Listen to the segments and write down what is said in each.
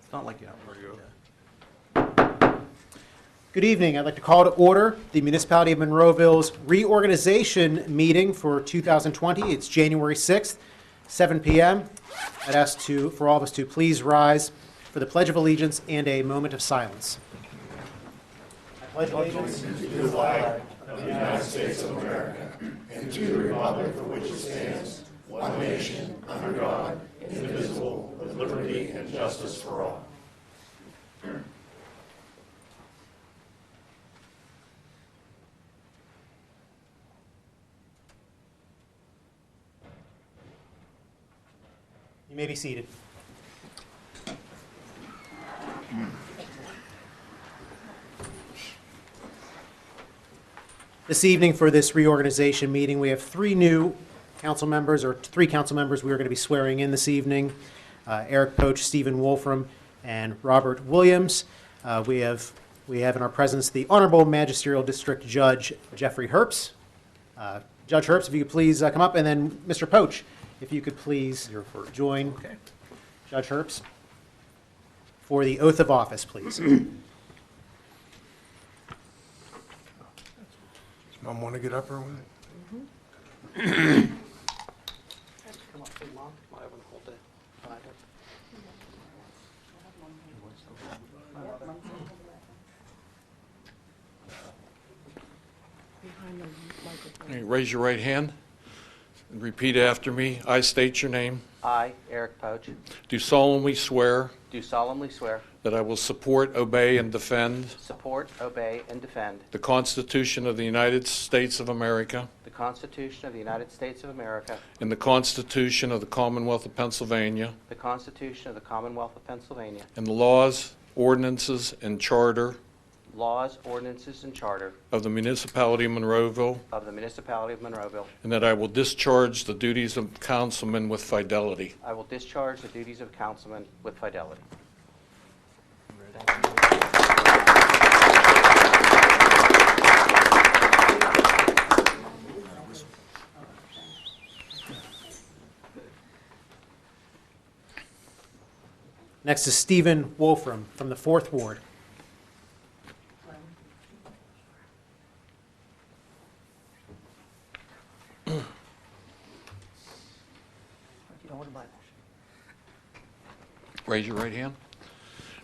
It's not like you. Good evening. I'd like to call to order the Municipality of Monroeville's reorganization meeting for 2020. It's January 6th, 7 p.m. I'd ask for all of us to please rise for the Pledge of Allegiance and a moment of silence. I pledge allegiance to the flag of the United States of America and to the republic for which it stands, one nation, under God, indivisible, with liberty and justice for all. You may be seated. This evening for this reorganization meeting, we have three council members we are going to be swearing in this evening. Eric Poach, Stephen Wolfram, and Robert Williams. We have in our presence the Honorable Magisterial District Judge Jeffrey Herbst. Judge Herbst, if you could please come up, and then Mr. Poach, if you could please join Judge Herbst for the oath of office, please. Mom want to get up or what? Come up, please, Mom. I haven't hold it. Raise your right hand and repeat after me. I state your name. I, Eric Poach, Do solemnly swear do solemnly swear, that I will support, obey, and defend support, obey, and defend the Constitution of the United States of America the Constitution of the United States of America, and the Constitution of the Commonwealth of Pennsylvania, the Constitution of the Commonwealth of Pennsylvania, and the laws, ordinances, and charter laws, ordinances, and charter of the Municipality of Monroeville, of the Municipality of Monroeville. and that I will discharge the duties of councilman with fidelity. I will discharge the duties of councilman with fidelity. Next is Stephen Wolfram from the 4th Ward. Raise your right hand.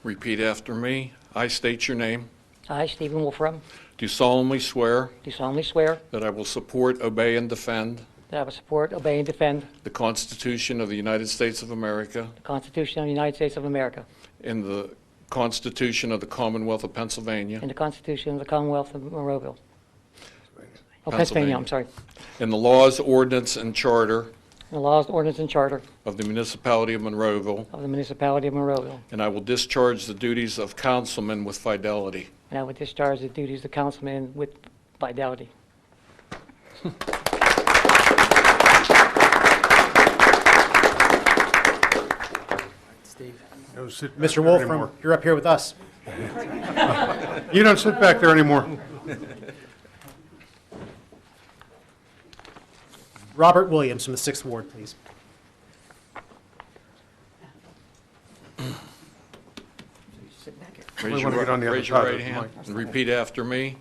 Repeat after me. I state your name. I, Stephen Wolfram, Do solemnly swear do solemnly swear that I will support, obey, and defend that I will support, obey, and defend the Constitution of the United States of America the Constitution of the United States of America and the Constitution of the Commonwealth of Pennsylvania and the Constitution of the Commonwealth of Monroeville. Oh, Pennsylvania. Pennsylvania, I'm sorry. and the laws, ordinance, and charter And the laws, ordinance, and charter of the Municipality of Monroeville, of the Municipality of Monroeville. and I will discharge the duties of councilman with fidelity. And I will discharge the duties of councilman with fidelity. Steve. No, sit back Mr. there Wolfram, anymore. you're up here with us. You don't sit back there anymore. Robert Williams from the 6th Ward, please. Raise wanna get on the other raise your side of right the hand mic. and repeat after me.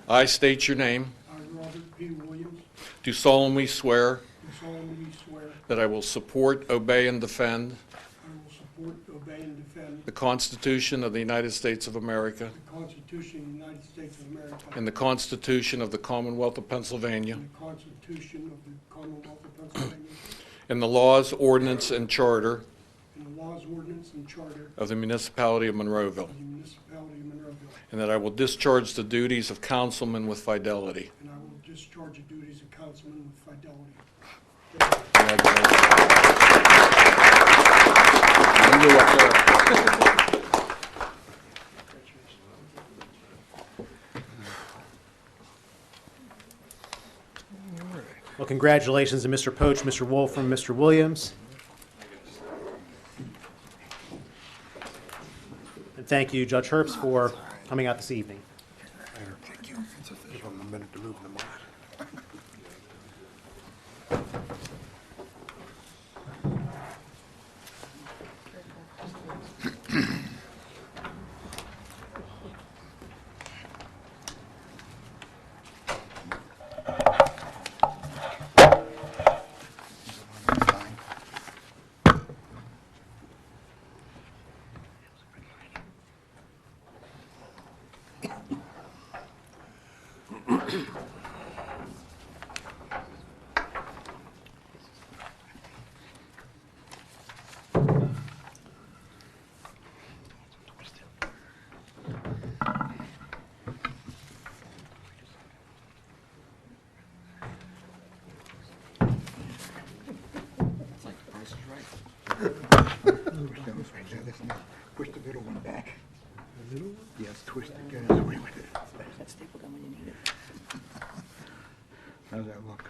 I state your name. I, Robert P. Williams, Do solemnly swear do solemnly swear that I will support, obey, and defend I will support, obey, and defend the Constitution of the United States of America the Constitution of the United States of America and the Constitution of the Commonwealth of Pennsylvania and the Constitution of the Commonwealth of Pennsylvania and the laws, ordinance, and charter and the laws, ordinance, and charter of the Municipality of Monroeville, of the Municipality of Monroeville, and that I will discharge the duties of councilman with fidelity. and I will discharge the duties of councilman with fidelity. Well, congratulations to Mr. Poach, Mr. Wolfram, Mr. Williams. And thank you, Judge Herbst, for coming out this evening. Thank you. Give them a minute to move them on. Push the middle one back. The middle one? Yes, twist it, get away with it. That staple gun when you need it. How's that look?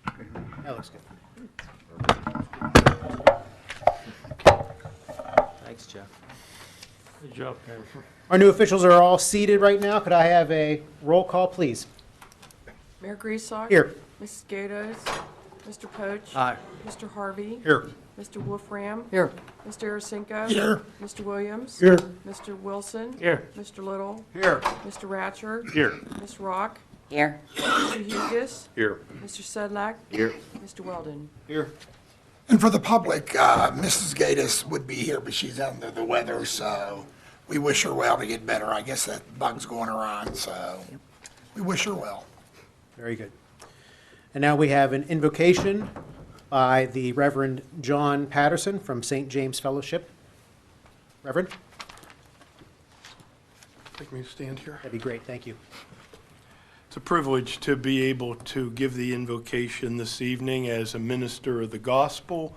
Okay. That looks good. Thanks, Jeff. Good job, Karen. Our new officials are all seated right now. Could I have a roll call, please? Mayor Griesbach? Here. Mrs. Gatos? Mr. Poach? Aye. Mr. Harvey? Here. Mr. Wolfram? Here. Mr. Arasenko? Here. Mr. Williams? Here. Mr. Wilson? Here. Mr. Little? Here. Mr. Ratcher? Here. Ms. Rock? Here. Mr. Hugus? Here. Mr. Sedlak? Here. Mr. Weldon? Here. And for the public, Mrs. Gatus would be here, but she's under the weather, so we wish her well to get better. I guess that bug's going around, so we wish her well. Very good. And now we have an invocation by the Reverend John Patterson from St. James Fellowship. Reverend, Take me to stand here. that'd be great. Thank you. It's a privilege to be able to give the invocation this evening as a minister of the gospel.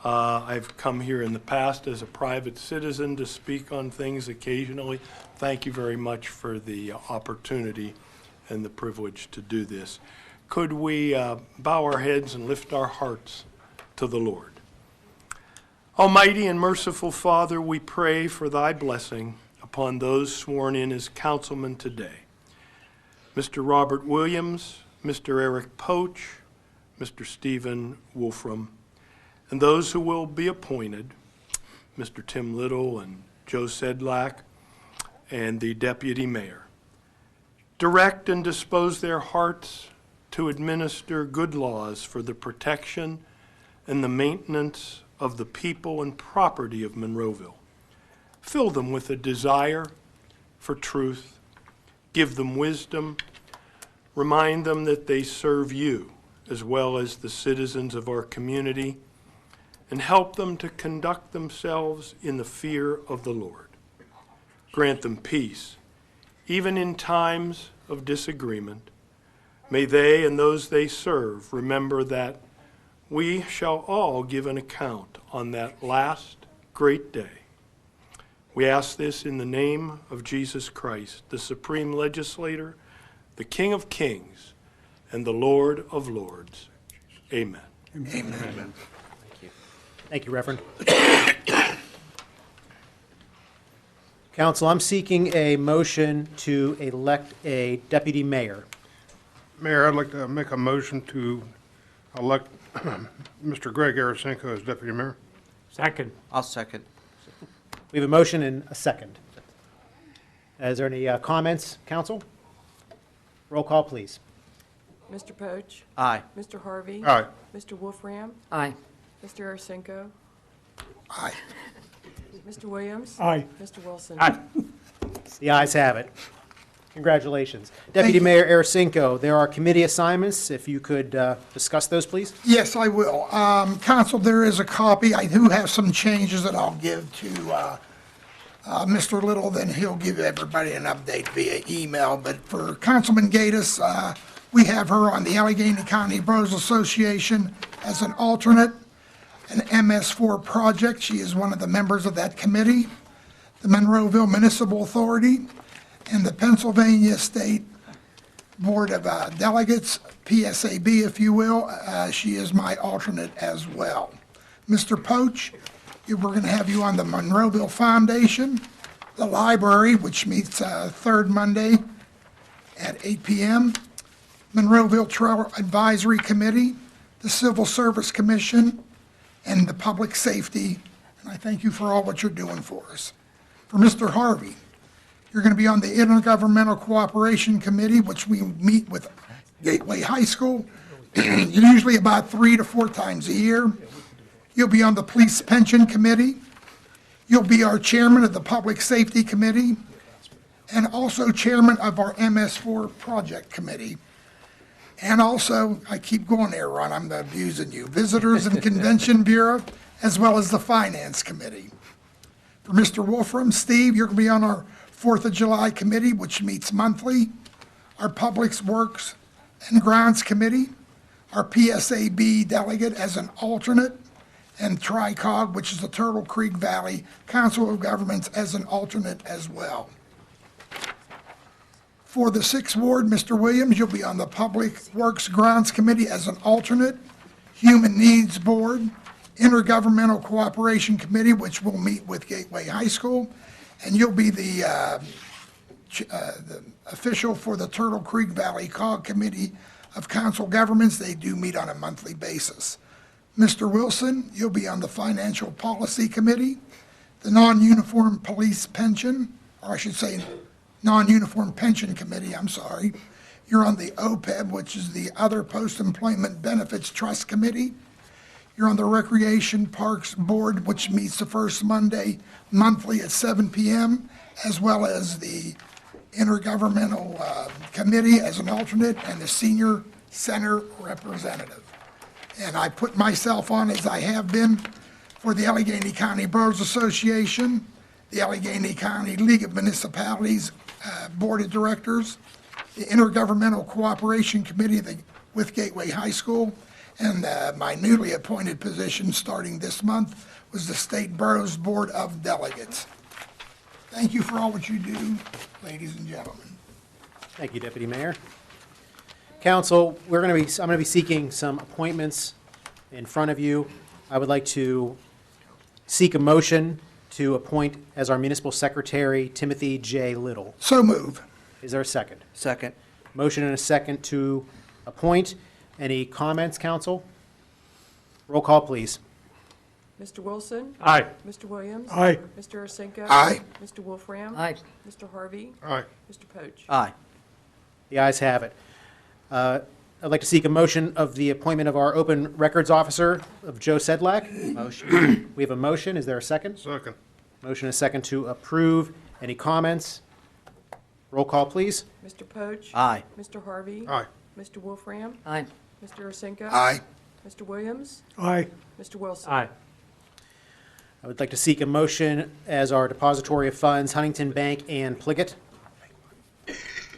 I've come here in the past as a private citizen to speak on things occasionally. Thank you very much for the opportunity and the privilege to do this. Could we bow our heads and lift our hearts to the Lord? Almighty and merciful Father, we pray for thy blessing upon those sworn in as councilmen today. Mr. Robert Williams, Mr. Eric Poach, Mr. Stephen Wolfram, and those who will be appointed, Mr. Tim Little and Joe Sedlak, and the deputy mayor. Direct and dispose their hearts to administer good laws for the protection and the maintenance of the people and property of Monroeville. Fill them with a desire for truth. Give them wisdom. Remind them that they serve you as well as the citizens of our community, and help them to conduct themselves in the fear of the Lord. Grant them peace, even in times of disagreement. May they and those they serve remember that we shall all give an account on that last great day. We ask this in the name of Jesus Christ, the supreme legislator, the King of kings, and the Lord of lords. Amen. Amen. Thank you, Reverend. Council, I'm seeking a motion to elect a deputy mayor. Mayor, I'd like to make a motion to elect Mr. Greg Arasenko as deputy mayor. Second. I'll second. We have a motion and a second. Is there any comments, council? Roll call, please. Mr. Poach? Aye. Mr. Harvey? Aye. Mr. Wolfram? Aye. Mr. Arasenko? Aye. Mr. Williams? Aye. Mr. Wilson? Aye. The ayes have it. Congratulations. Deputy Mayor Arasenko, there are committee assignments. If you could discuss those, please. Yes, I will. Council, there is a copy. I do have some changes that I'll give to Mr. Little, then he'll give everybody an update via email. But for Councilman Gatus, we have her on the Allegheny County Boroughs Association as an alternate, an MS4 project. She is one of the members of that committee. The Monroeville Municipal Authority and the Pennsylvania State Board of Delegates, PSAB, if you will. She is my alternate as well. Mr. Poach, we're going to have you on the Monroeville Foundation, the library, which meets third Monday at 8 p.m., Monroeville Trail Advisory Committee, the Civil Service Commission, and the Public Safety. And I thank you for all what you're doing for us. For Mr. Harvey, you're going to be on the Intergovernmental Cooperation Committee, which we meet with Gateway High School, usually about 3 to 4 times a year. You'll be on the Police Pension Committee. You'll be our chairman of the Public Safety Committee, and also chairman of our MS4 Project Committee. And also, I keep going there, Ron, I'm abusing you, Visitors and Convention Bureau, as well as the Finance Committee. For Mr. Wolfram, Steve, you're going to be on our 4th of July Committee, which meets monthly, our Public Works and Grounds Committee, our PSAB delegate as an alternate, and TRICOG, which is the Turtle Creek Valley Council of Governments, as an alternate as well. For the 6th Ward, Mr. Williams, you'll be on the Public Works Grounds Committee as an alternate, Human Needs Board, Intergovernmental Cooperation Committee, which will meet with Gateway High School, and you'll be the official for the Turtle Creek Valley COG Committee of Council Governments. They do meet on a monthly basis. Mr. Wilson, you'll be on the Financial Policy Committee, the Non-Uniform Police Pension, or I should say, Non-Uniform Pension Committee, I'm sorry. You're on the OPEB, which is the Other Post-Employment Benefits Trust Committee. You're on the Recreation Parks Board, which meets the first Monday monthly at 7 p.m., as well as the Intergovernmental Committee as an alternate and the Senior Center Representative. And I put myself on, as I have been, for the Allegheny County Boroughs Association, the Allegheny County League of Municipalities Board of Directors, the Intergovernmental Cooperation Committee with Gateway High School, and my newly appointed position starting this month was the State Boroughs Board of Delegates. Thank you for all what you do, ladies and gentlemen. Thank you, Deputy Mayor. Council, I'm going to be seeking some appointments in front of you. I would like to seek a motion to appoint as our municipal secretary Timothy J. Little. So move. Is there a second? Second. Motion and a second to appoint. Any comments, council? Roll call, please. Mr. Wilson? Aye. Mr. Williams? Aye. Mr. Arsenko? Aye. Mr. Wolfram? Aye. Mr. Harvey? Aye. Mr. Poach? Aye. The ayes have it. I'd like to seek a motion of the appointment of our open records officer of Joe Sedlak. Motion. We have a motion. Is there a second? Second. Motion and a second to approve. Any comments? Roll call, please. Mr. Poach? Aye. Mr. Harvey? Aye. Mr. Wolfram? Aye. Mr. Arsenko? Aye. Mr. Williams? Aye. Mr. Wilson? Aye. I would like to seek a motion as our depository of funds, Huntington Bank and Pliggett.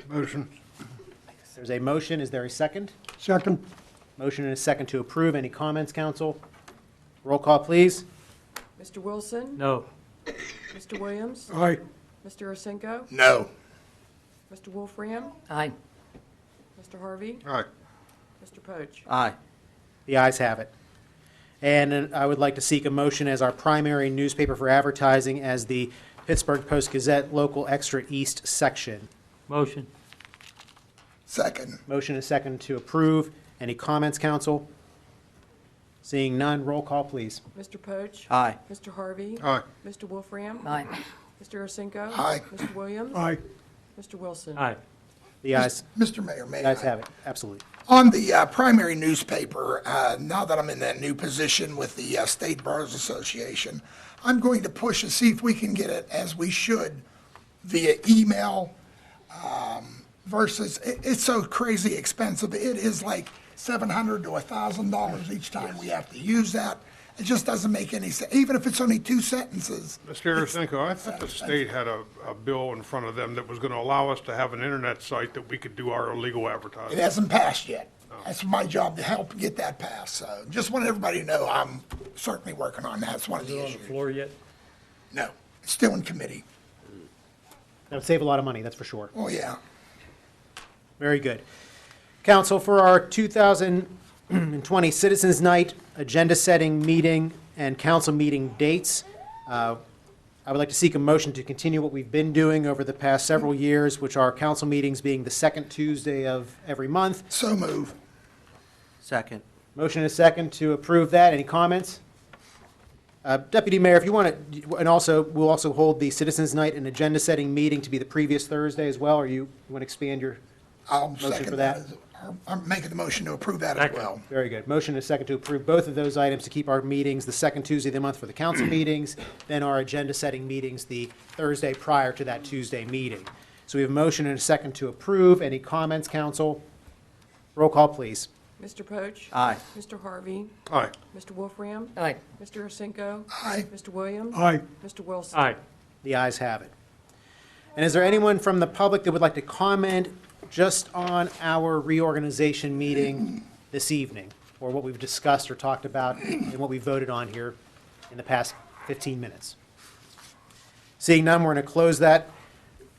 Motion. There's a motion. Is there a second? Second. Motion and a second to approve. Any comments, council? Roll call, please. Mr. Wilson? No. Mr. Williams? Aye. Mr. Arsenko? No. Mr. Wolfram? Aye. Mr. Harvey? Aye. Mr. Poach? Aye. The ayes have it. And I would like to seek a motion as our primary newspaper for advertising as the Pittsburgh Post-Gazette Local Extra East section. Motion. Second. Motion and a second to approve. Any comments, council? Seeing none, roll call, please. Mr. Poach? Aye. Mr. Harvey? Aye. Mr. Wolfram? Aye. Mr. Arsenko? Aye. Mr. Williams? Aye. Mr. Wilson? Aye. The ayes, Mr. Mayor, may the ayes I? have it, absolutely. On the primary newspaper, now that I'm in that new position with the State Boroughs Association, I'm going to push and see if we can get it, as we should, via email versus, it's so crazy expensive. It is like $700 to $1,000 each time we have to use that. It just doesn't make any sense, even if it's only 2 sentences. Mr. Arasenko, I thought the state had a bill in front of them that was going to allow us to have an internet site that we could do our illegal It advertising. hasn't passed yet. That's my job, to help get that passed. So just want everybody to know I'm certainly working on that. It's one of the On the issues. floor yet? No, it's still in committee. That would save a lot of money, that's for sure. Oh, yeah. Very good. Council, for our 2020 Citizens Night agenda-setting meeting and council meeting dates, I would like to seek a motion to continue what we've been doing over the past several years, which are council meetings being the second Tuesday of every month. So move. Second. Motion and a second to approve that. Any comments? Deputy Mayor, if you want to, and also, we'll also hold the Citizens Night and agenda-setting meeting to be the previous Thursday as well, or you want to expand your? I'll Motion second for that. that? I'm making the motion to approve that as Second. well. Very good. Motion and a second to approve both of those items to keep our meetings the second Tuesday of the month for the council meetings, then our agenda-setting meetings the Thursday prior to that Tuesday meeting. So we have a motion and a second to approve. Any comments, council? Roll call, please. Mr. Poach? Aye. Mr. Harvey? Aye. Mr. Wolfram? Aye. Mr. Arsenko? Aye. Mr. Williams? Aye. Mr. Wilson? Aye. The ayes have it. And is there anyone from the public that would like to comment just on our reorganization meeting this evening? or what we've discussed or talked about and what we voted on here in the past 15 minutes. Seeing none, we're going to close that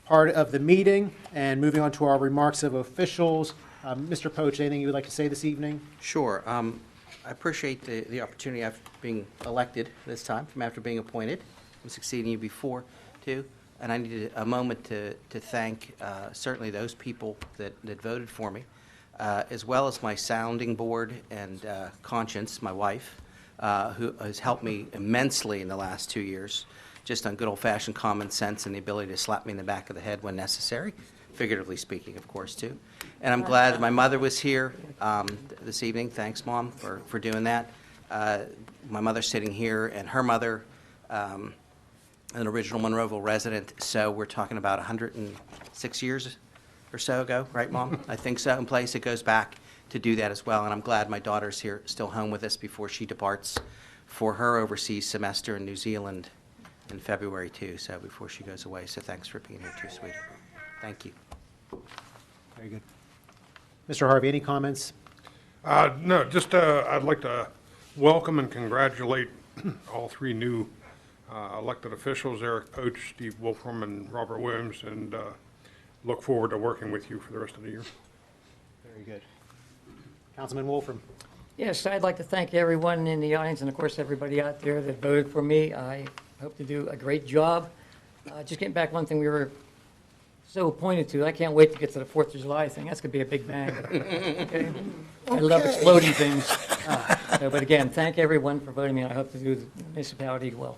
part of the meeting and moving on to our remarks of officials. Mr. Poach, anything you would like to say this evening? Sure. I appreciate the opportunity of being elected this time from after being appointed. I'm succeeding you before, too. And I needed a moment to thank certainly those people that voted for me, as well as my sounding board and conscience, my wife, who has helped me immensely in the last 2 years, just on good old-fashioned common sense and the ability to slap me in the back of the head when necessary, figuratively speaking, of course, too. And I'm glad that my mother was here this evening. Thanks, Mom, for doing that. My mother's sitting here, and her mother, an original Monroeville resident, so we're talking about 106 years or so ago, right, Mom? I think so, in place. It goes back to do that as well, and I'm glad my daughter's here, still home with us before she departs for her overseas semester in New Zealand in February, too, so before she goes away. So thanks for being here, too, sweetie. Thank you. Very good. Mr. Harvey, any comments? No, just I'd like to welcome and congratulate all three new elected officials, Eric Poach, Steve Wolfram, and Robert Williams, and look forward to working with you for the rest of the year. Very good. Councilman Wolfram. Yes, I'd like to thank everyone in the audience and, of course, everybody out there that voted for me. I hope to do a great job. Just getting back one thing we were so pointed to, I can't wait to get to the 4th of July thing. That's going to be a big bang. Okay? I love exploding things. But again, thank everyone for voting me. I hope to do the municipality well.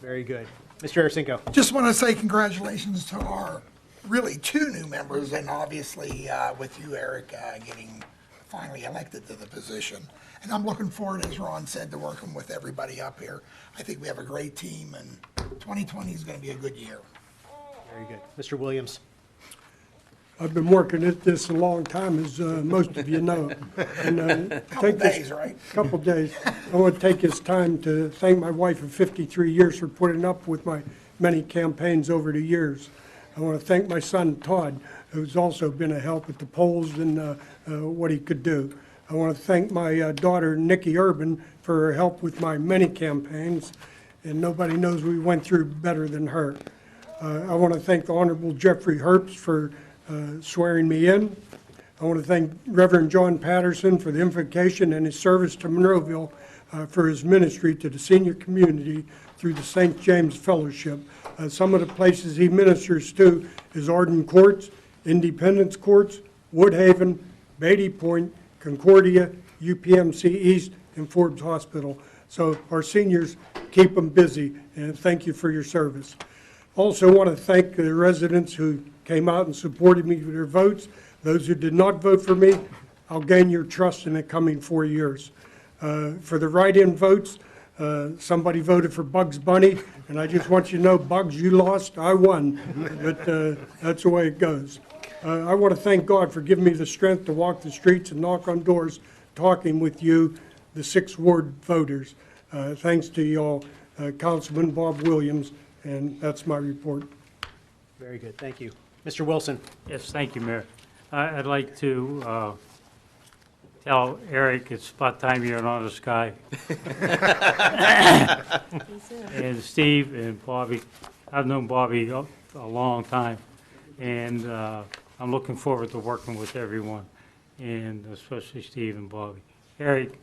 Very good. Mr. Arasinko. Just want to say congratulations to our really 2 new members, and obviously with you, Eric, getting finally elected to the position. And I'm looking forward, as Ron said, to working with everybody up here. I think we have a great team, and 2020 is going to be a good year. Very good. Mr. Williams. I've been working at this a long time, as most of you know. And Couple days, right? Couple days. I want to take this time to thank my wife of 53 years for putting up with my many campaigns over the years. I want to thank my son, Todd, who's also been a help at the polls and what he could do. I want to thank my daughter, Nikki Urban, for her help with my many campaigns, and nobody knows we went through better than her. I want to thank the Honorable Jeffrey Herbst for swearing me in. I want to thank Reverend John Patterson for the invocation and his service to Monroeville for his ministry to the senior community through the St. James Fellowship. Some of the places he ministers to is Arden Courts, Independence Courts, Woodhaven, Beatty Point, Concordia, UPMC East, and Forbes Hospital. So our seniors, keep them busy, and thank you for your service. Also want to thank the residents who came out and supported me with their votes. Those who did not vote for me, I'll gain your trust in the coming 4 years. For the write-in votes, somebody voted for Bugs Bunny, and I just want you to know, Bugs, you lost, I won. But that's the way it goes. I want to thank God for giving me the strength to walk the streets and knock on doors, talking with you, the 6th Ward voters. Thanks to y'all, Councilman Bob Williams, and that's my report. Very good. Thank you. Mr. Wilson. Yes, thank you, Mayor. I'd like to tell Eric it's about time you're on the sky. And Steve and Bobby, I've known Bobby a long time, and I'm looking forward to working with everyone, and especially Steve and Bobby. Eric,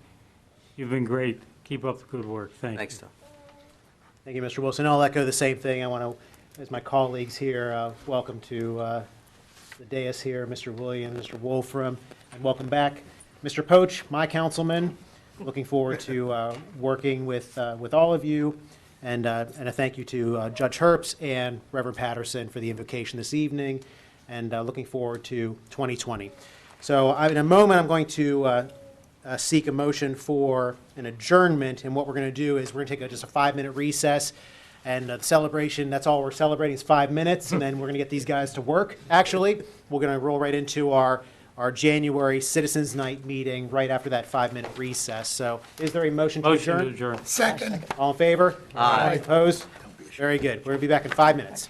you've been great. Keep up the good work. Thanks, Tom. Thank you, Mr. Wilson. I'll echo the same thing. I want to, as my colleagues here, welcome to the dais here, Mr. Williams, Mr. Wolfram, and welcome back, Mr. Poach, my councilman. Looking forward to working with all of you, and a thank you to Judge Herbst and Reverend Patterson for the invocation this evening, and looking forward to 2020. So in a moment, I'm going to seek a motion for an adjournment, and what we're going to do is we're going to take just a 5-minute recess, and the celebration, that's all we're celebrating is 5 minutes, and then we're going to get these guys to work. Actually, we're going to roll right into our January Citizens Night meeting right after that 5-minute recess. So is there a motion to adjourn? Motion to adjourn. Second. All in favor? Aye. Opposed? Very good. We're going to be back in 5 minutes.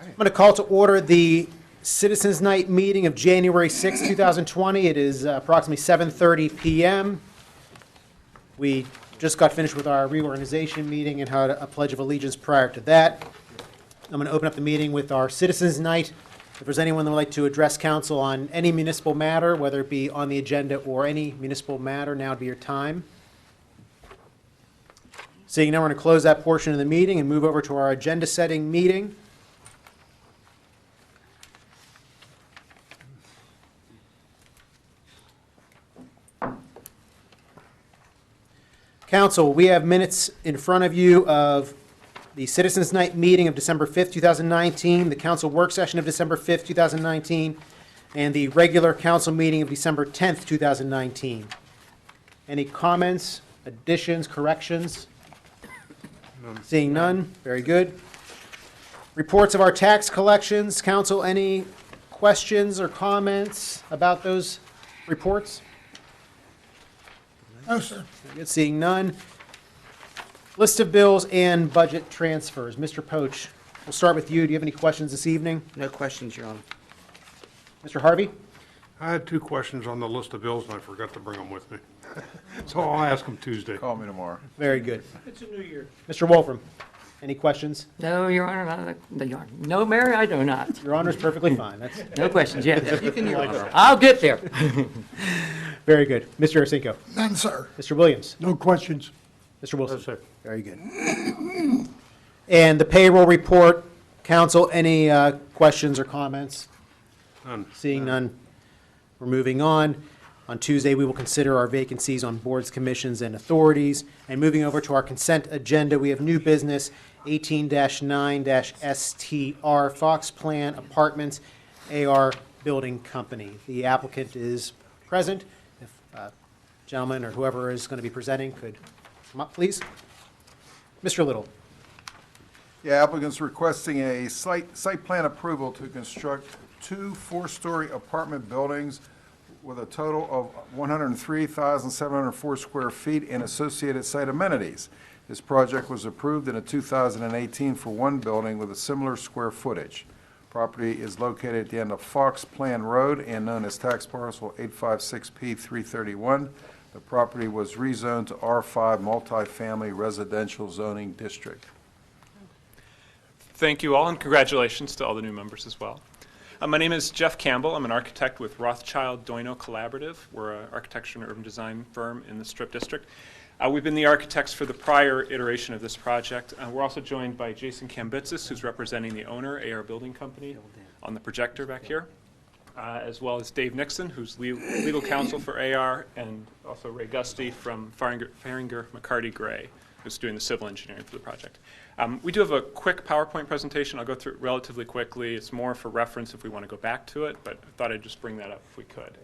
I'm going to call to order the Citizens Night meeting of January 6, 2020. It is approximately 7:30 p.m. We just got finished with our reorganization meeting and had a pledge of allegiance prior to that. I'm going to open up the meeting with our Citizens Night. If there's anyone that would like to address council on any municipal matter, whether it be on the agenda or any municipal matter, now would be your time. Seeing none, we're going to close that portion of the meeting and move over to our agenda-setting meeting. Council, we have minutes in front of you of the Citizens Night meeting of December 5th, 2019, the council work session of December 5th, 2019, and the regular council meeting of December 10th, 2019. Any comments, additions, corrections? Seeing none, very good. Reports of our tax collections. Council, any questions or comments about those reports? No, sir. Very good. Seeing none. List of bills and budget transfers. Mr. Poach, we'll start with you. Do you have any questions this evening? No questions, Your Honor. Mr. Harvey? I had two questions on the list of bills, and I forgot to bring them with me. So I'll ask them Tuesday. Call me tomorrow. Very good. It's a new year. Mr. Wolfram, any questions? No, Your Honor, no, Mary, I do not. Your Honor's perfectly fine. That's No questions, yes. You can, Your Honor. I'll get there. very good. Mr. Arcinko? None, sir. Mr. Williams? No questions. Mr. Wilson? Very good. And the payroll report, council, any questions or comments? None. Seeing none, we're moving on. On Tuesday, we will consider our vacancies on boards, commissions, and authorities. And moving over to our consent agenda, we have new business 18-9-STR Fox Plan Apartments AR Building Company. The applicant is present. If gentleman or whoever is going to be presenting could come up, please. Mr. Little. Yeah, applicant's requesting a site plan approval to construct two four-story apartment buildings with a total of 103,704 square feet and associated site amenities. This project was approved in 2018 for one building with a similar square footage. Property is located at the end of Fox Plan Road and known as tax parcel 856P331. The property was rezoned to R5 multifamily residential zoning district. Thank you all, and congratulations to all the new members as well. My name is Jeff Campbell. I'm an architect with Rothschild Doino Collaborative. We're an architecture and urban design firm in the Strip District. We've been the architects for the prior iteration of this project. We're also joined by Jason Kambitsis, who's representing the owner, AR Building Company, on the projector back here, as well as Dave Nixon, who's legal counsel for AR, and also Ray Gusty from Fahringer McCarty Gray, who's doing the civil engineering for the project. We do have a quick PowerPoint presentation. I'll go through it relatively quickly. It's more for reference if we want to go back to it, but I thought I'd just bring that up if we could.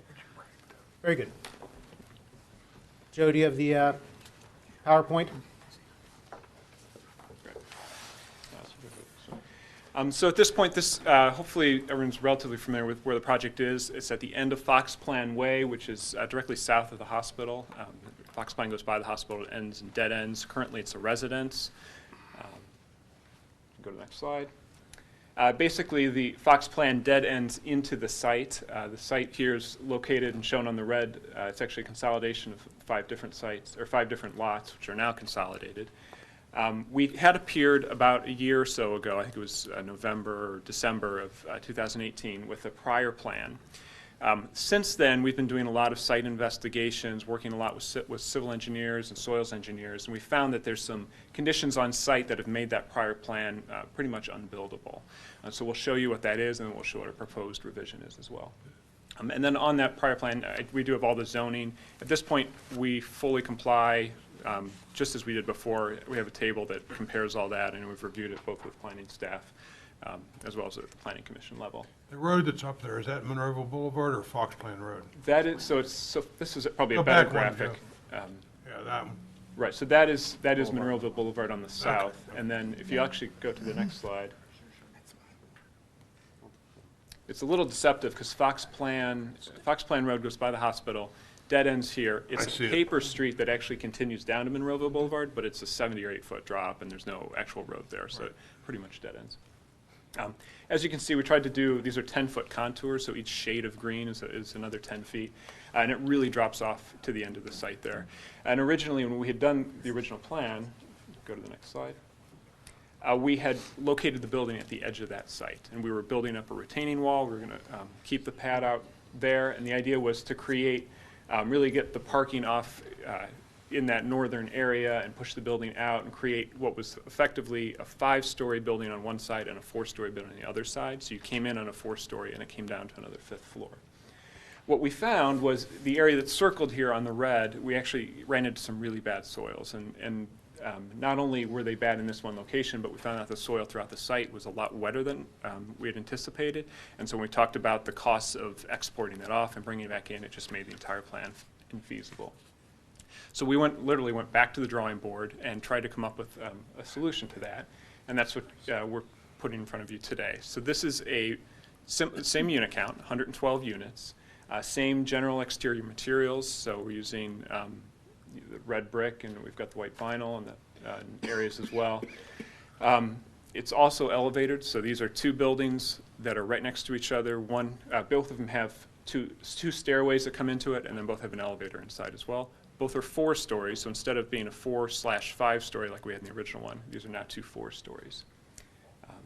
Very good. Joe, do you have the PowerPoint? So at this point, hopefully everyone's relatively familiar with where the project is. It's at the end of Fox Plan Way, which is directly south of the hospital. Fox Plan goes by the hospital, it ends in dead ends. Currently, it's a residence. Go to the next slide. Basically, the Fox Plan dead ends into the site. The site here is located and shown on the red. It's actually a consolidation of 5 different sites, or 5 different lots, which are now consolidated. We had appeared about a year or so ago, I think it was November or December of 2018, with a prior plan. Since then, we've been doing a lot of site investigations, working a lot with civil engineers and soils engineers, and we found that there's some conditions on site that have made that prior plan pretty much unbuildable. So we'll show you what that is, and then we'll show what a proposed revision is as well. And then on that prior plan, we do have all the zoning. At this point, we fully comply, just as we did before. We have a table that compares all that, and we've reviewed it both with planning staff as well as at the planning commission level. The road that's up there, is that Monroeville Boulevard or Fox Plan Road? That is, so this is probably a Go better back one, graphic. Yeah, that one. Right, so that is Monroeville Boulevard on the south. And then if you actually go to the next slide, it's a little deceptive because Fox Plan Road goes by the hospital, dead ends here. It's a paper street that actually continues down to Monroeville Boulevard, but it's a 70 or 8 foot drop and there's no actual road there, so it pretty much dead ends. As you can see, we tried to do, these are 10-foot contours, so each shade of green is another 10 feet. And it really drops off to the end of the site there. And originally, when we had done the original plan, go to the next slide, we had located the building at the edge of that site. And we were building up a retaining wall. We were going to keep the pad out there. And the idea was to create, really get the parking off in that northern area and push the building out and create what was effectively a 5-story building on one side and a 4-story building on the other side. So you came in on a 4-story and it came down to another 5th floor. What we found was the area that's circled here on the red, we actually ran into some really bad soils. And not only were they bad in this one location, but we found out the soil throughout the site was a lot wetter than we had anticipated. And so when we talked about the costs of exporting that off and bringing it back in, it just made the entire plan infeasible. So we literally went back to the drawing board and tried to come up with a solution to that. And that's what we're putting in front of you today. So this is a same unit count, 112 units, same general exterior materials. So we're using the red brick, and we've got the white vinyl in the areas as well. It's also elevated, so these are 2 buildings that are right next to each other. Both of them have two stairways that come into it, and then both have an elevator inside as well. Both are 4 stories, so instead of being a 4/5 story like we had in the original one, these are now 2 4 stories.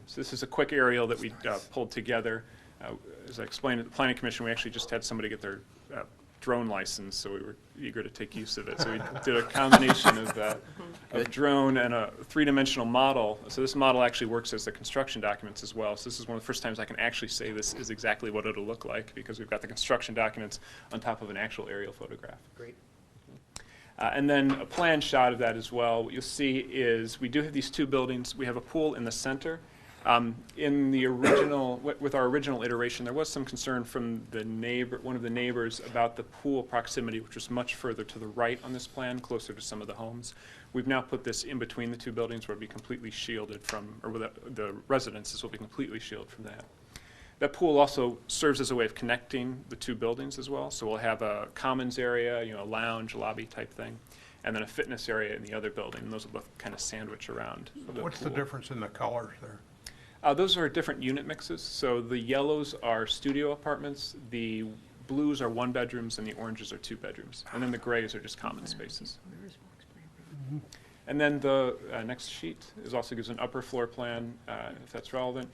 So this is a quick aerial that we pulled together. As I explained at the Planning Commission, we actually just had somebody get their drone license, so we were eager to take use of it. So we did a combination of drone and a 3-dimensional model. So this model actually works as the construction documents as well. So this is one of the first times I can actually say this is exactly what it'll look like, because we've got the construction documents on top of an actual aerial photograph. Great. And then a plan shot of that as well. What you'll see is we do have these 2 buildings. We have a pool in the center. In the original, with our original iteration, there was some concern from one of the neighbors about the pool proximity, which was much further to the right on this plan, closer to some of the homes. We've now put this in between the 2 buildings where it'll be completely shielded from, or where the residences will be completely shielded from that. That pool also serves as a way of connecting the 2 buildings as well. So we'll have a commons area, a lounge, lobby type thing, and then a fitness area in the other building. And those will both kind of sandwich around the What's pool. the difference in the colors there? Those are different unit mixes. So the yellows are studio apartments, the blues are 1-bedrooms, and the oranges are 2-bedrooms. And then the grays are just common spaces. And then the next sheet also gives an upper floor plan, if that's relevant.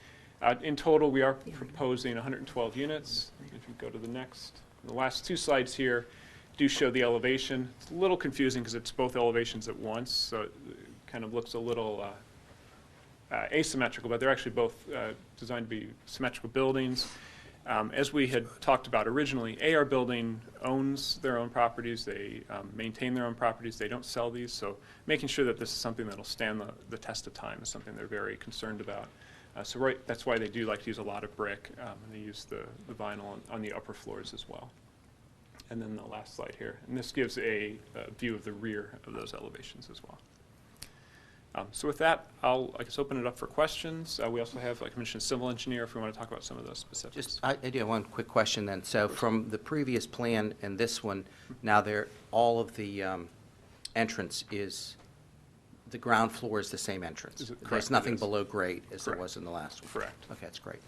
In total, we are proposing 112 units. If you go to the next, the last 2 slides here do show the elevation. It's a little confusing because it's both elevations at once, so it kind of looks a little asymmetrical, but they're actually both designed to be symmetrical buildings. As we had talked about originally, AR Building owns their own properties. They maintain their own properties. They don't sell these, so making sure that this is something that will stand the test of time is something they're very concerned about. That's why they do like to use a lot of brick, and they use the vinyl on the upper floors as well. And then the last slide here, and this gives a view of the rear of those elevations as well. So with that, I guess open it up for questions. We also have, like I mentioned, a civil engineer if we want to talk about some of those specifics. I do have one quick question then. So from the previous plan and this one, now all of the entrance is, the ground floor is the same entrance? Correct, There's it nothing is. below grade as there Correct. was in the last one? Correct. Okay, that's great.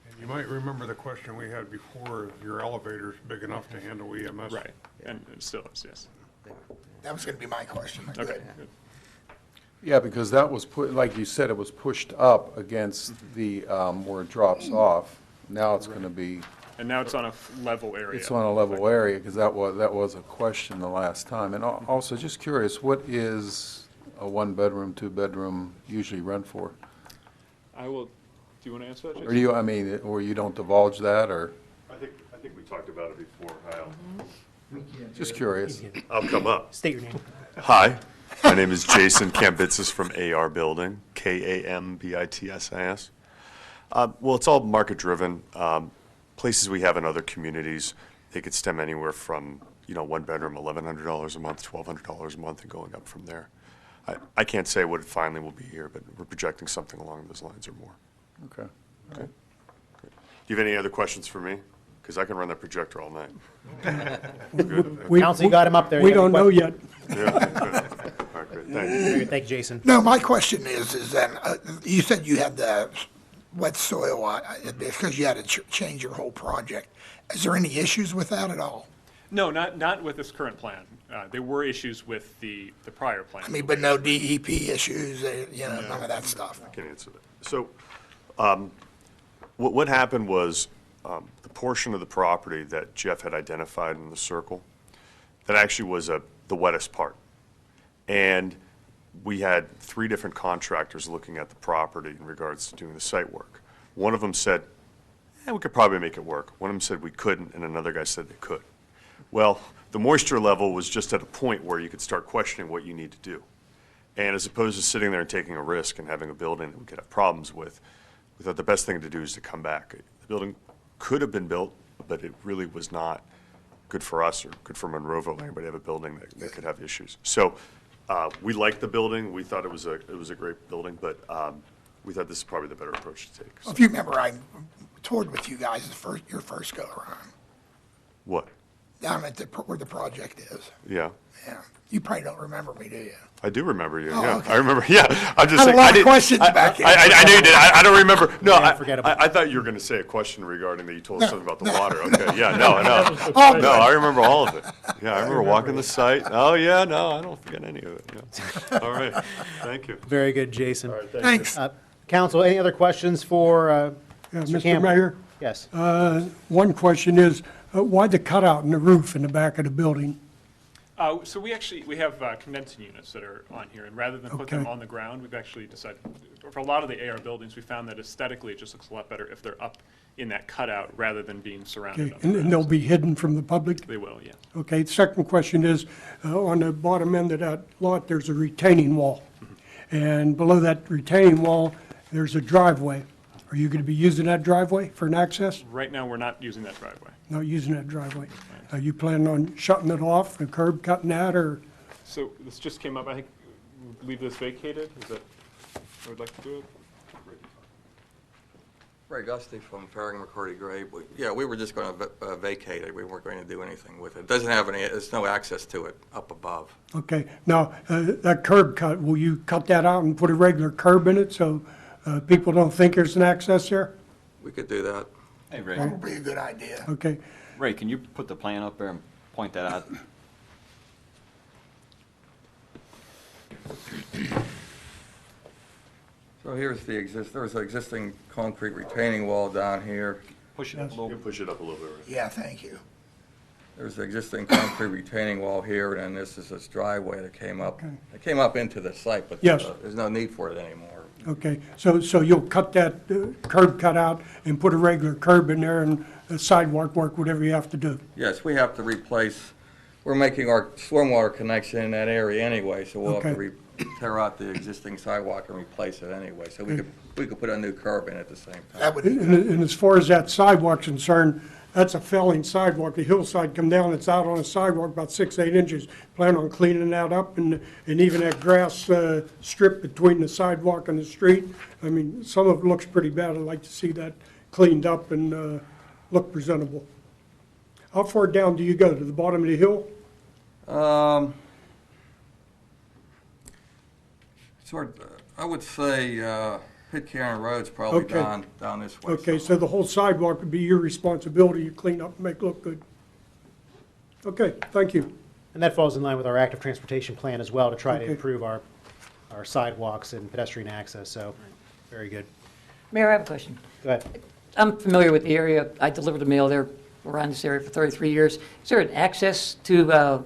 And you might remember the question we had before, your elevator's big enough to handle EMS? Right, and it still is, yes. That was going to be my question. Okay, Good. good. Yeah, because that was like you said, it was pushed up against the, where it drops off. Now it's going to be, And now it's on a level area. it's on a level area, because that was a question the last time. And also, just curious, what is a 1-bedroom, 2-bedroom usually rent for? Do you want to answer that, Jason? Or do you, I mean, or you don't divulge that, or, I think we talked about it before, Kyle. just curious? I'll come up. State your name. Hi, my name is Jason Kambitsis from AR Building, Kambitsis. Well, it's all market-driven. Places we have in other communities, they could stem anywhere from, 1-bedroom, $1,100 a month, $1,200 a month, and going up from there. I can't say what it finally will be here, but we're projecting something along those lines or more. Okay. Okay. Great. Do you have any other questions for me? Because I can run that projector all night. Council, you got him up there. We You got don't any know yet. Yeah, good. All right, great, thanks. questions? Thank you, Jason. No, my question is then, you said you had the wet soil, because you had to change your whole project. Is there any issues with that at all? No, not with this current plan. There were issues with the prior plan. I mean, but no DEP issues, none of that stuff. I can answer that. So, what happened was, the portion of the property that Jeff had identified in the circle, that actually was the wettest part. And we had 3 different contractors looking at the property in regards to doing the site work. One of them said, we could probably make it work. One of them said we couldn't, and another guy said they could. Well, the moisture level was just at a point where you could start questioning what you need to do. And as opposed to sitting there and taking a risk and having a building that we could have problems with, we thought the best thing to do is to come back. The building could have been built, but it really was not good for us or good for Monroeville. Anybody have a building that could have issues. So we liked the building. We thought it was a great building, but we thought this is probably the better approach to take. If you remember, I toured with you guys your first go-around, What? down at where the project is. Yeah. Yeah. You probably don't remember me, do you? I do remember you. Oh, Yeah, okay. I remember. Yeah, I'm just I had saying. a lot of didn't- questions back in. I knew you did. I don't remember. No, Yeah, forgettable. I thought you were going to say a question regarding that you told us No, something about the no. water. Okay, yeah, no, All no, I good. remember all of it. Yeah, I remember walking the site. Oh yeah, no, I don't forget any of it. Yeah. All right, thank you. Very good, Jason. All right, Thanks. Council, any other questions for Mr. Mr. Campbell? Mayor, Yes. one question is, why the cutout in the roof in the back of the building? So we have condensing units that are on here, and rather than put them Okay. on the ground, we've actually decided, for a lot of the AR buildings, we found that aesthetically it just looks a lot better if they're up in that cutout rather than being surrounded Okay, on the and they'll ground. be hidden from the public? They will, yeah. Okay, the second question is, on the bottom end of that lot, there's a retaining wall. And below that retaining wall, there's a driveway. Are you going to be using that driveway for an access? Right now, we're not using that driveway. Not using that driveway. Are you planning on shutting it off, the curb cutting that, or? So this just came up, I think, leave this vacated, is that, I would like to do it? Ray Gusty from Farring McCarty Gray. Yeah, we were just going to vacate it. We weren't going to do anything with it. It doesn't have any, there's no access to it up above. Okay, now, that curb cut, will you cut that out and put a regular curb in it so people don't think there's an access there? We could do that. Hey, Ray. That would be a good idea. Okay, Ray, can you put the plan up there and point that out? So here's there's an existing concrete retaining wall down here. Push it up a You little. can push it up a little bit. Right? Yeah, thank you. There's an existing concrete retaining wall here, and then this is this driveway that came up. Okay. It came up into the site, but Yes. there's no need for it anymore. okay, so you'll cut that curb cut out and put a regular curb in there and sidewalk work, whatever you have to do? Yes, we have to replace, we're making our stormwater connection in that area anyway, so we'll have to Okay. tear out the existing sidewalk and replace it anyway. So we could put a new curb in at the same time. That would be And as far as that sidewalk's concerned, that's a failing sidewalk. The hillside come down, it's out on a sidewalk about 6, 8 inches. Plan on cleaning that up and even that grass strip between the sidewalk and the street. I mean, some of it looks pretty bad. I'd like to see that cleaned up and look presentable. How far down do you go? To the bottom of the hill? I would say Pitcairn Road's probably Okay. down this way. Okay, so the whole sidewalk would be your responsibility to clean up and make it look good. Okay, thank you. And that falls in line with our active transportation plan as well, to try to Okay. improve our sidewalks and pedestrian access, so, very good. Mayor, I have a question. Go ahead. I'm familiar with the area. I delivered the mail there around this area for 33 years. Is there an access to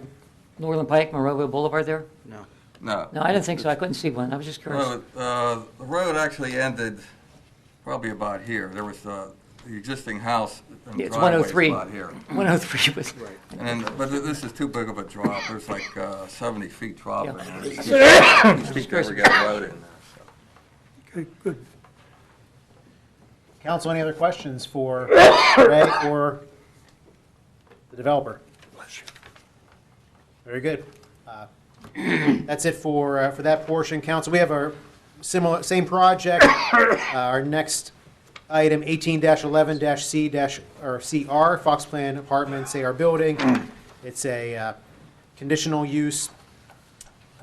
Northern Pike, Monroeville Boulevard there? No. No. No, I didn't think so. I couldn't see one. I was just curious. The road actually ended probably about here. There was the existing house and Yeah, it's driveway 103. about here. 103 was, And then, but this is too big of a drop. There's like 70 feet drop in Yeah. there. You can't ever get a road in there. So. Okay, good. Council, any other questions for Ray or the developer? Very good. That's it for that portion. Council, we have our same project. Our next item, 18-11-C-CR, Fox Plan Apartments, AR Building. It's a conditional use.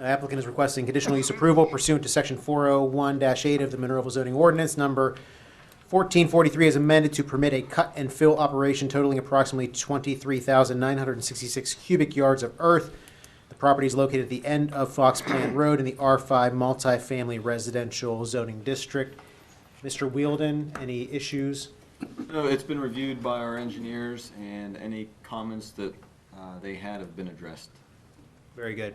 Applicant is requesting conditional use approval pursuant to section 401-8 of the Monroeville zoning ordinance number 1443 is amended to permit a cut and fill operation totaling approximately 23,966 cubic yards of earth. The property is located at the end of Fox Plant Road in the R5 multifamily residential zoning district. Mr. Wielden, any issues? No, it's been reviewed by our engineers, and any comments that they had have been addressed. Very good.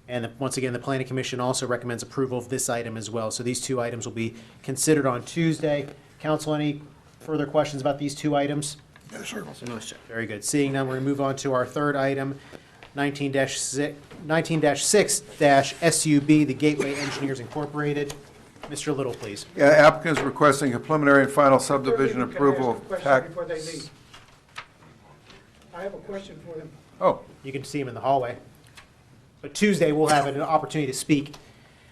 And once again, the Planning Commission also recommends approval of this item as well. So these two items will be considered on Tuesday. Council, any further questions about these two items? No, sir. No, sir. Very good. Seeing none, we're going to move on to our third item, 19-6-SUB, the Gateway Engineers Incorporated. Mr. Little, please. Yeah, applicant is requesting a preliminary and final subdivision approval of tax. Before they leave. I have a question for them. Oh, You can see him in the hallway. But Tuesday, we'll have an opportunity to speak.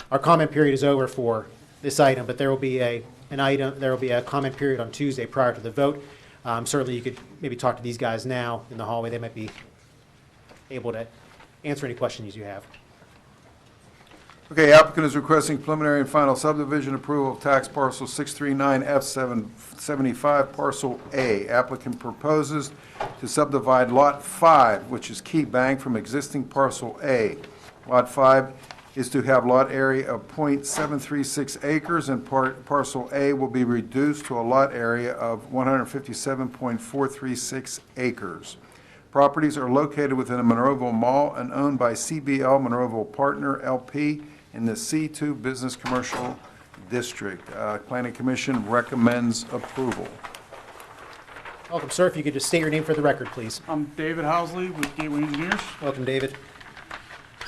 Our comment period is over for this item, but there will be a comment period on Tuesday prior to the vote. Certainly, you could maybe talk to these guys now in the hallway. They might be able to answer any questions you have. okay, applicant is requesting preliminary and final subdivision approval of tax parcel 639F75, parcel A. Applicant proposes to subdivide Lot 5, which is Key Bank, from existing parcel A. Lot 5 is to have lot area of .736 acres, and parcel A will be reduced to a lot area of 157.436 acres. Properties are located within a Monroeville Mall and owned by CBL Monroeville Partner LP in the C2 Business Commercial District. Planning Commission recommends approval. Welcome, sir. If you could just state your name for the record, please. I'm David Housley with Gateway Engineers. Welcome, David.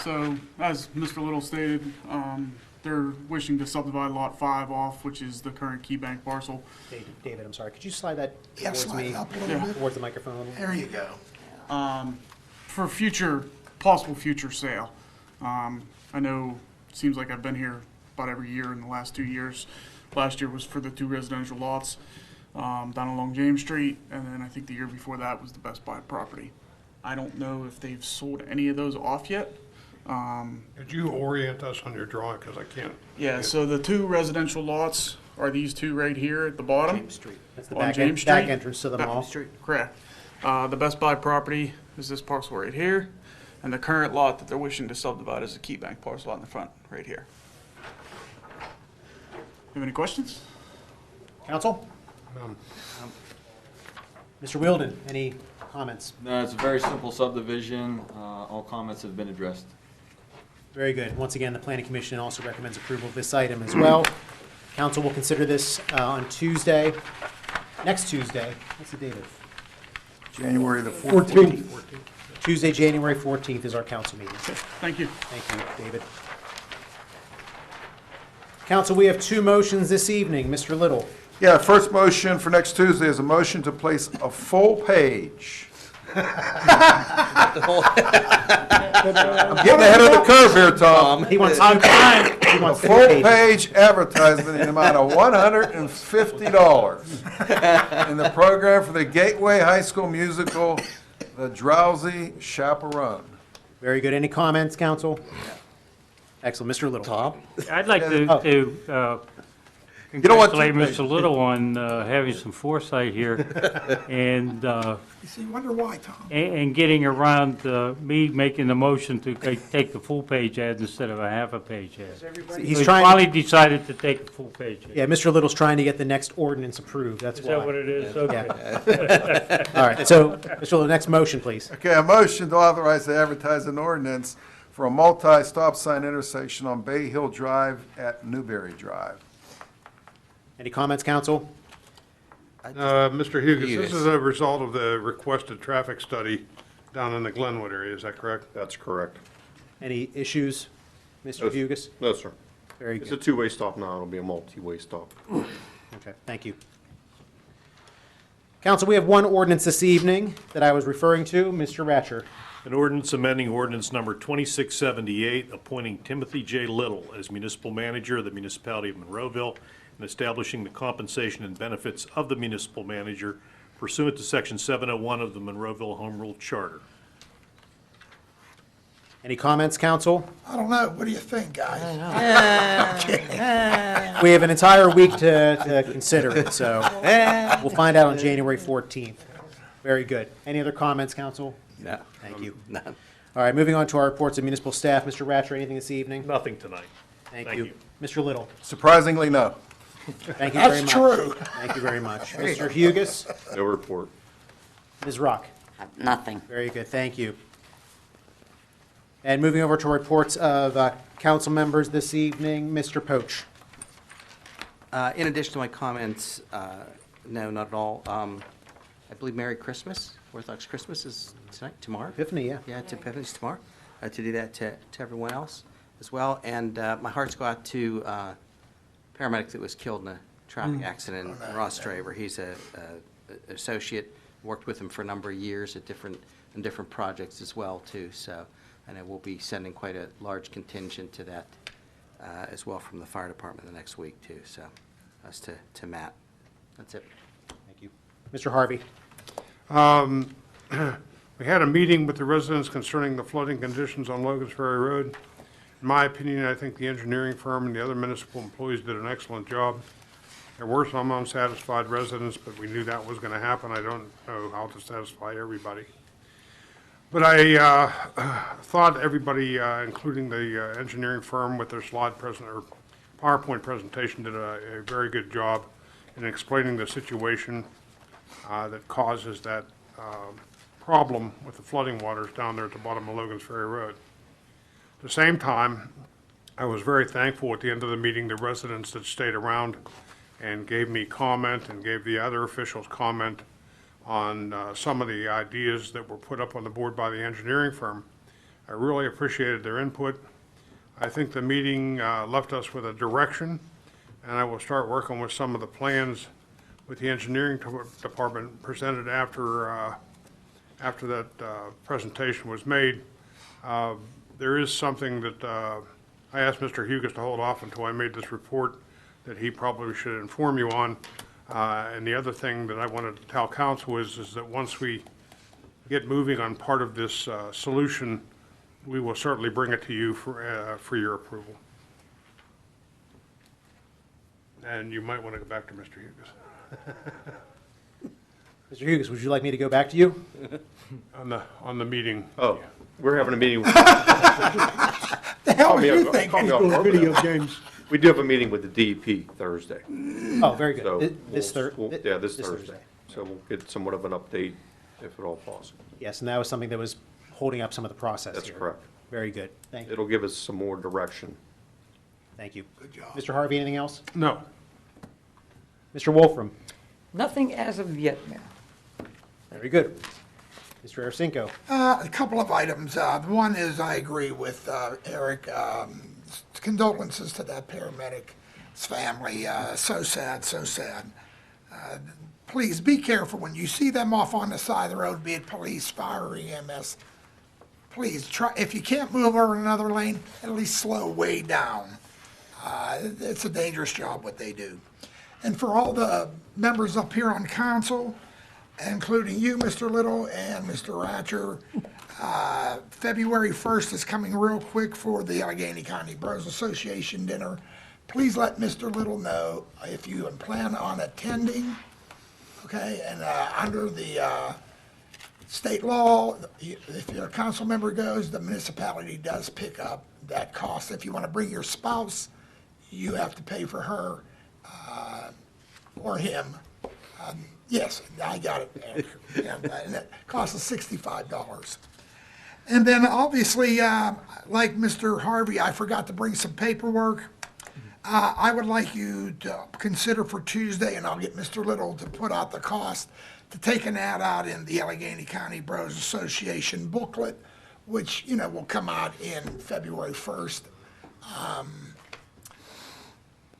So, as Mr. Little stated, they're wishing to subdivide Lot 5 off, which is the current Key Bank parcel. David, I'm sorry. Could you slide that Yeah, towards slide me, it up a little bit. towards the microphone a little? There you go. For possible future sale. I know it seems like I've been here about every year in the last 2 years. Last year was for the 2 residential lots down along James Street, and then I think the year before that was the Best Buy property. I don't know if they've sold any of those off yet. Could you orient us on your drawing, because I can't? Yeah, so the 2 residential lots are these 2 right here at the bottom. James Street. That's the On back, James back Street? entrance to the mall. Correct. The Best Buy property is this parcel right here, and the current lot that they're wishing to subdivide is the Key Bank parcel out in the front, right here. Have any questions? Council? Mr. Wielden, any comments? No, it's a very simple subdivision. All comments have been addressed. Very good. Once again, the Planning Commission also recommends approval of this item as well. Council will consider this on Tuesday, next Tuesday. What's the date of? January the 14th. Tuesday, January 14th is our council meeting. Thank you. Thank you, David. Council, we have 2 motions this evening. Mr. Little. Yeah, first motion for next Tuesday is a motion to place a full page. I'm getting ahead of the curve here, Tom. He wants 2 pages. He A wants 2 full pages. page advertisement in the amount of $150 in the program for the Gateway High School musical, The Drowsy Chaperone. Very good. Any comments, council? Excellent. Mr. Little. Tom? I'd like Oh. to You don't want congratulate 2 Mr. Little on having some foresight here and You see, wonder why, Tom? and getting around me making the motion to take the full page ad instead of a half a page ad. He's We trying. finally decided to take the full page ad. Yeah, Mr. Little's trying to get the next ordinance approved. That's Is why. that what it is? Okay. All right. So, Mr. Little, next motion, please. Okay, a motion to authorize to advertise an ordinance for a multi-stop sign intersection on Bay Hill Drive at Newberry Drive. Any comments, council? Mr. Hugus, Hugus. this is a result of the requested traffic study down in the Glenwood area, is that correct? That's correct. Any issues, Mr. Hugus? No, sir. Very It's a good. two-way stop now. It'll be a multi-way stop. Okay, thank you. Council, we have 1 ordinance this evening that I was referring to. Mr. Ratcher. An ordinance amending ordinance number 2678, appointing Timothy J. Little as municipal manager of the Municipality of Monroeville and establishing the compensation and benefits of the municipal manager pursuant to Section 701 of the Monroeville Home Rule Charter. Any comments, council? I don't know. What do you think, guys? We have an entire week to consider it, so we'll find out on January 14th. Very good. Any other comments, council? No. Thank you. None. All right, moving on to our reports of municipal staff. Mr. Ratcher, anything this evening? Nothing tonight. Thank Thank you. you. Mr. Little? Surprisingly, no. Thank you very That's much. true. Thank you very much. Mr. Hugus? No report. Ms. Rock? Nothing. Very good, thank you. And moving over to reports of council members this evening, Mr. Poach. In addition to my comments, no, not at all. I believe Merry Christmas, Orthodox Christmas is tonight, tomorrow? Epiphany, yeah. Yeah, it's Epiphany's tomorrow. To do that to everyone else as well. And my hearts go out to paramedic that was killed in a traffic accident in Ross Draver. He's a associate, worked with him for a number of years at different projects as well too. So, and we'll be sending quite a large contingent to that as well from the fire department the next week too. So, that's to Matt. That's it. Thank you. Mr. Harvey? We had a meeting with the residents concerning the flooding conditions on Logan's Ferry Road. In my opinion, I think the engineering firm and the other municipal employees did an excellent job. There were some unsatisfied residents, but we knew that was going to happen. I don't know how to satisfy everybody. But I thought everybody, including the engineering firm with their PowerPoint presentation, did a very good job in explaining the situation that causes that problem with the flooding waters down there at the bottom of Logan's Ferry Road. At the same time, I was very thankful at the end of the meeting, the residents that stayed around and gave me comment and gave the other officials comment on some of the ideas that were put up on the board by the engineering firm. I really appreciated their input. I think the meeting left us with a direction, and I will start working with some of the plans with the engineering department presented after that presentation was made. There is something that I asked Mr. Hugus to hold off until I made this report that he probably should inform you on. And the other thing that I wanted to tell council is that once we get moving on part of this solution, we will certainly bring it to you for your approval. And you might want to go back to Mr. Hugus. Mr. Hugus, would you like me to go back to you? On the meeting. Oh, we're having a meeting. The hell do you think? Video games. We do have a meeting with the DEP Thursday. Oh, very So good. This this Thursday. Thursday. So we'll get somewhat of an update, if at all possible. Yes, and that was something that was holding up some of the process That's here. correct. Very good. Thank you. It'll give us some more direction. Thank you. Good job. Mr. Harvey, anything else? No. Mr. Wolfram? Nothing as of yet, Mayor. Very good. Mr. Arcinco? A couple of items. One is I agree with Eric. Condolences to that paramedic's family. So sad, so sad. Please be careful when you see them off on the side of the road, be it police, fire, or EMS. Please try, if you can't move over another lane, at least slow way down. It's a dangerous job what they do. And for all the members up here on council, including you, Mr. Little, and Mr. Ratcher, February 1st is coming real quick for the Allegheny County Bros Association dinner. Please let Mr. Little know if you plan on attending, okay? And under the state law, if your council member goes, the municipality does pick up that cost. If you want to bring your spouse, you have to pay for her or him. Yes, I got it. Yeah, and it costs us $65. And then obviously, like Mr. Harvey, I forgot to bring some paperwork. I would like you to consider for Tuesday, and I'll get Mr. Little to put out the cost, to take an ad out in the Allegheny County Bros Association booklet, which, you know, will come out in February 1st. A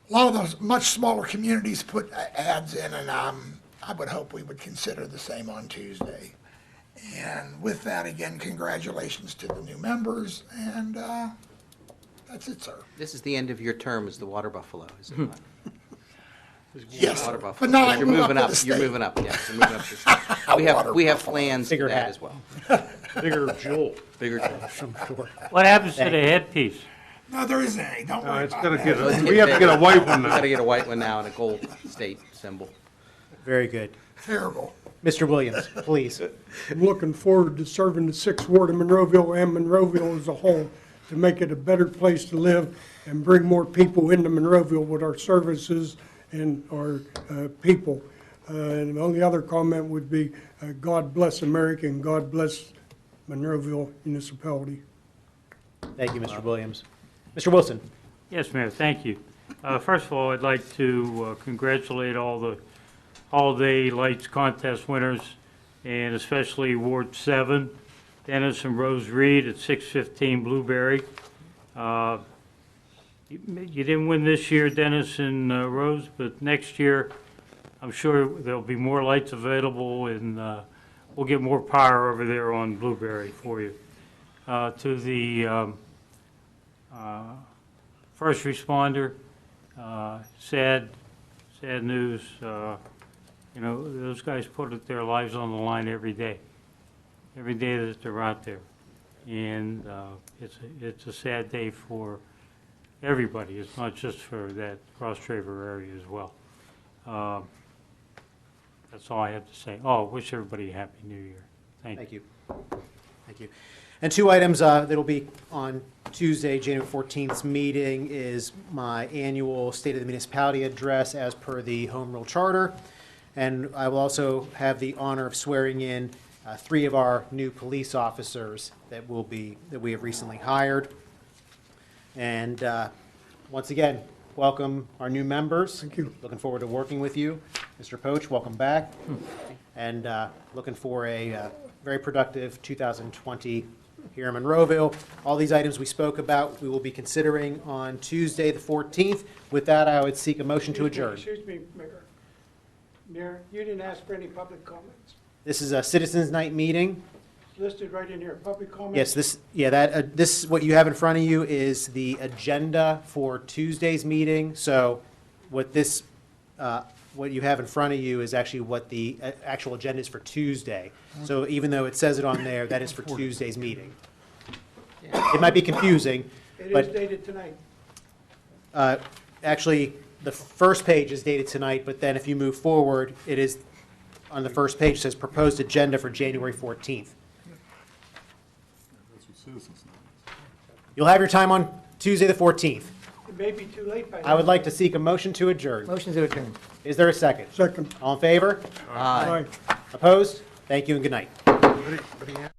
lot of those much smaller communities put ads in, and I would hope we would consider the same on Tuesday. And with that, again, congratulations to the new members, and that's it, sir. This is the end of your term as the water buffalo, is it not? Yes, Water buffalo. but now I You're move up moving to up. the You're state. moving up, yes. You're moving up to the state. We have plans for Figure it that out. as well. Bigger Joel. Bigger. What happens to Thank the you. headpiece? No, there isn't any, don't worry It's about gotta that. get, Let's we have to get a white one We now. gotta get a white one now and a gold state symbol. Very good. Terrible. Mr. Williams, please. I'm looking forward to serving the 6th Ward of Monroeville and Monroeville as a whole to make it a better place to live and bring more people into Monroeville with our services and our people. And the only other comment would be, God bless America and God bless Monroeville Municipality. Thank you, Mr. Williams. Mr. Wilson. Yes, Mayor, thank you. First of all, I'd like to congratulate all the Holiday Lights Contest winners, and especially Ward 7, Dennis and Rose Reed at 615 Blueberry. You didn't win this year, Dennis and Rose, but next year, I'm sure there'll be more lights available, and we'll get more power over there on Blueberry for you. To the first responder, sad news. You know, those guys put their lives on the line every day that they're out there. And it's a sad day for everybody. It's not just for that Cross Traver area as well. That's all I have to say. Oh, wish everybody a Happy New Year. Thank you. Thank you. And two items that'll be on Tuesday, January 14th's meeting is my annual State of the Municipality address as per the Home Rule Charter. And I will also have the honor of swearing in 3 of our new police officers that we have recently hired. And once again, welcome our new members. Thank you. Looking forward to working with you. Mr. Poach, welcome back. And looking for a very productive 2020 here in Monroeville. All these items we spoke about, we will be considering on Tuesday, the 14th. With that, I would seek a motion to adjourn. Excuse me, Mayor. Mayor, you didn't ask for any public comments. This is a Citizens Night meeting. Listed right in here, public comments. Yes, this, what you have in front of you is the agenda for Tuesday's meeting. So what you have in front of you is actually what the actual agenda is for Tuesday. So even though it says it on there, that is for Tuesday's meeting. It might be confusing, It but is dated tonight. actually, the first page is dated tonight, but then if you move forward, it is, on the first page, says proposed agenda for January 14th. You'll have your time on Tuesday, the 14th. It may be too late by then. I would like to seek a motion to adjourn. Motion to adjourn. Is there a second? Second. All in favor? Aye. Opposed? Thank you and good night.